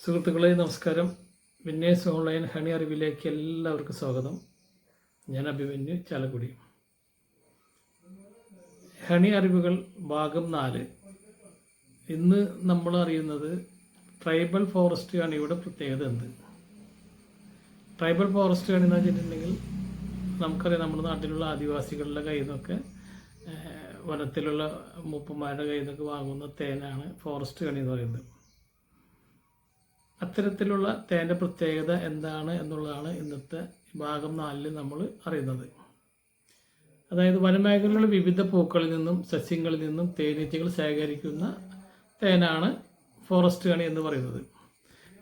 സുഹൃത്തുക്കളെ നമസ്കാരം. Winners online honey അറിവിലേക്ക് എല്ലാവർക്കും സ്വാഗതം. ഞാൻ അഭിമന്യു ചാലക്കുടി. ഹണി അറിവുകൾ ഭാഗം 4. ഇന്ന് നമ്മൾ അറിയുന്നത് ട്രൈബൽ ഫോറസ്റ്റ് ഹണിയുടെ പ്രത്യേകത എന്ത്. ട്രൈബൽ ഫോറസ്റ്റ് ഹണി എന്ന് വെച്ചിട്ടുണ്ടെങ്കിൽ നമുക്കറിയാം, നമ്മുടെ നാട്ടിലുള്ള ആദിവാസികളുടെ കയ്യിൽ നിന്നൊക്കെ വനത്തിലുള്ള മൂപ്പന്മാരുടെ കയ്യിൽ നിന്നൊക്കെ വാങ്ങുന്ന തേനാണ് ഫോറസ്റ്റ് ഹണി എന്ന് പറയുന്നത്. അത്തരത്തിലുള്ള തേൻ്റെ പ്രത്യേകത എന്താണ് എന്നുള്ളതാണ് ഇന്നത്തെ ഭാഗം 4 നമ്മൾ അറിയുന്നത്. അതായത് വനമേഖലയിലുള്ള വിവിധ പൂക്കളിൽ നിന്നും സസ്യങ്ങളിൽ നിന്നും തേനീച്ചകൾ ശേഖരിക്കുന്ന തേനാണ് ഫോറസ്റ്റ് ഹണി എന്ന് പറയുന്നത്.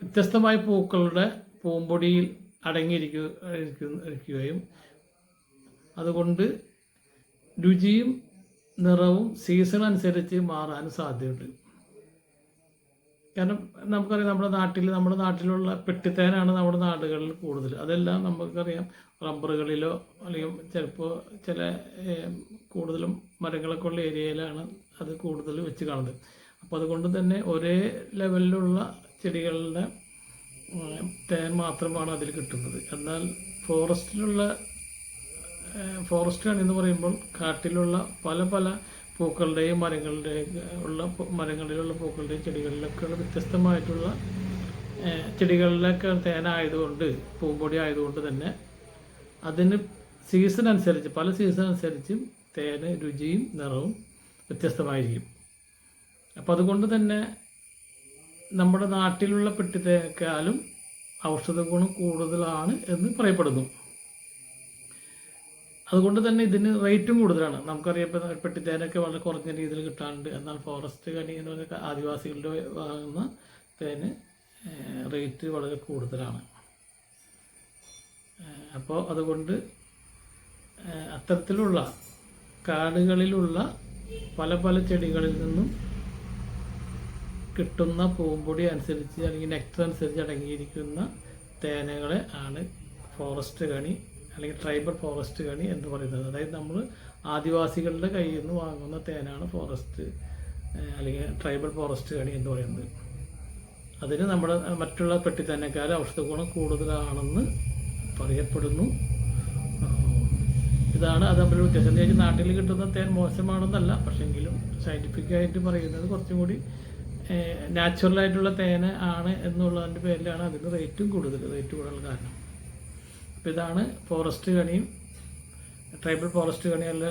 വ്യത്യസ്തമായ പൂക്കളുടെ പൂമ്പൊടിയിൽ അടങ്ങിയിരിക്കുകയും അതുകൊണ്ട് രുചിയും നിറവും സീസൺ അനുസരിച്ച് മാറാനും സാധ്യതയുണ്ട്. കാരണം നമുക്കറിയാം, നമ്മുടെ നാട്ടിലുള്ള പെട്ടിത്തേനാണ് നമ്മുടെ നാടുകളിൽ കൂടുതൽ. അതെല്ലാം നമുക്കറിയാം റബ്ബറുകളിലോ അല്ലെങ്കിൽ ചിലപ്പോൾ ചില കൂടുതലും മരങ്ങളൊക്കെ ഉള്ള ഏരിയയിലാണ് അത് കൂടുതൽ വെച്ച് കാണുന്നത്. അപ്പോൾ അതുകൊണ്ട് തന്നെ ഒരേ ലെവലിലുള്ള ചെടികളുടെ തേൻ മാത്രമാണ് അതിൽ കിട്ടുന്നത്. എന്നാൽ ഫോറസ്റ്റ് ഹണി എന്ന് പറയുമ്പോൾ കാട്ടിലുള്ള പല പല പൂക്കളുടെയും മരങ്ങളിലുള്ള പൂക്കളുടെയും ചെടികളിലൊക്കെയുള്ള വ്യത്യസ്തമായിട്ടുള്ള ചെടികളിലൊക്കെ തേനായതുകൊണ്ട്, പൂമ്പൊടി ആയതുകൊണ്ട് തന്നെ അതിന് സീസൺ അനുസരിച്ച് പല സീസൺ അനുസരിച്ചും തേന് രുചിയും നിറവും വ്യത്യസ്തമായിരിക്കും. അപ്പം അതുകൊണ്ട് തന്നെ നമ്മുടെ നാട്ടിലുള്ള പെട്ടിത്തേക്കാളും ഔഷധ ഗുണം കൂടുതലാണ് എന്ന് പറയപ്പെടുന്നു. അതുകൊണ്ട് തന്നെ ഇതിന് റേറ്റും കൂടുതലാണ്. നമുക്കറിയാം, ഇപ്പോൾ പെട്ടിത്തേനൊക്കെ വളരെ കുറഞ്ഞ രീതിയിൽ കിട്ടാറുണ്ട്. എന്നാൽ ഫോറസ്റ്റ് ഹണി എന്ന് പറഞ്ഞാൽ ആദിവാസികളുടെ വാങ്ങുന്ന തേന് റേറ്റ് വളരെ കൂടുതലാണ്. അപ്പോൾ അതുകൊണ്ട് അത്തരത്തിലുള്ള കാടുകളിലുള്ള പല പല ചെടികളിൽ നിന്നും കിട്ടുന്ന പൂമ്പൊടി അനുസരിച്ച് അല്ലെങ്കിൽ നെക്ടർ അനുസരിച്ച് അടങ്ങിയിരിക്കുന്ന തേനകളെ ആണ് ഫോറസ്റ്റ് ഹണി അല്ലെങ്കിൽ ട്രൈബൽ ഫോറസ്റ്റ് ഹണി എന്ന് പറയുന്നത്. അതായത് നമ്മൾ ആദിവാസികളുടെ കയ്യിൽ നിന്ന് വാങ്ങുന്ന തേനാണ് ഫോറസ്റ്റ് അല്ലെങ്കിൽ ട്രൈബൽ ഫോറസ്റ്റ് ഹണി എന്ന് പറയുന്നത്. അതിന് നമ്മുടെ മറ്റുള്ള പെട്ടിത്തേനേക്കാൾ ഔഷധ ഗുണം കൂടുതലാണെന്ന് പറയപ്പെടുന്നു. ഇതാണ് അത് തമ്മിൽ വ്യത്യാസം. എന്താ നാട്ടിൽ കിട്ടുന്ന തേൻ മോശമാണെന്നല്ല, പക്ഷെങ്കിലും സയൻറ്റിഫിക്കായിട്ട് പറയുന്നത് കുറച്ചും കൂടി നാച്ചുറലായിട്ടുള്ള തേന ആണ് എന്നുള്ളതിൻ്റെ പേരിലാണ് അതിന് റേറ്റ് കൂടുതൽ കാരണം. അപ്പോൾ ഇതാണ് ഫോറസ്റ്റ് ഹണിയും ട്രൈബൽ ഫോറസ്റ്റ് ഹണിയുള്ള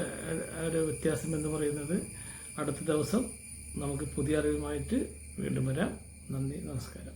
ഒരു വ്യത്യാസം എന്ന് പറയുന്നത്. അടുത്ത ദിവസം നമുക്ക് പുതിയ അറിവുമായിട്ട് വീണ്ടും വരാം. നന്ദി, നമസ്കാരം.